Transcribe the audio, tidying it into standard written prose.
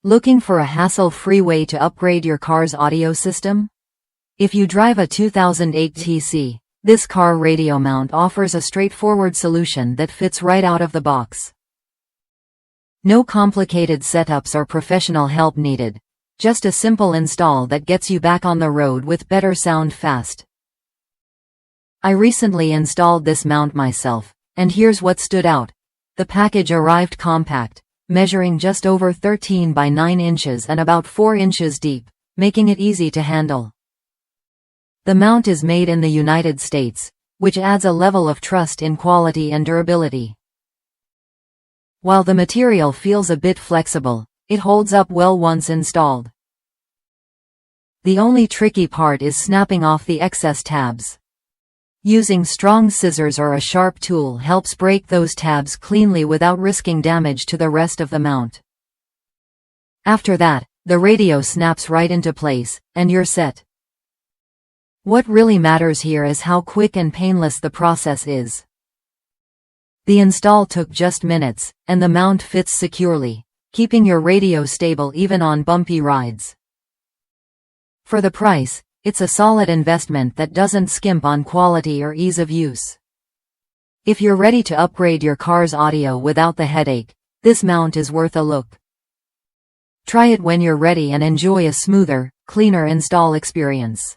Looking for a hassle-free way to upgrade your car's audio system? If you drive a 2008 TC, this car radio mount offers a straightforward solution that fits right out of the box. No complicated setups or professional help needed. Just a simple install that gets you back on the road with better sound fast. I recently installed this mount myself, and here's what stood out. The package arrived compact, measuring just over 13 by 9 inches and about 4 inches deep, making it easy to handle. The mount is made in the United States, which adds a level of trust in quality and durability. While the material feels a bit flexible, it holds up well once installed. The only tricky part is snapping off the excess tabs. Using strong scissors or a sharp tool helps break those tabs cleanly without risking damage to the rest of the mount. After that, the radio snaps right into place, and you're set. What really matters here is how quick and painless the process is. The install took just minutes, and the mount fits securely, keeping your radio stable even on bumpy rides. For the price, it's a solid investment that doesn't skimp on quality or ease of use. If you're ready to upgrade your car's audio without the headache, this mount is worth a look. Try it when you're ready and enjoy a smoother, cleaner install experience.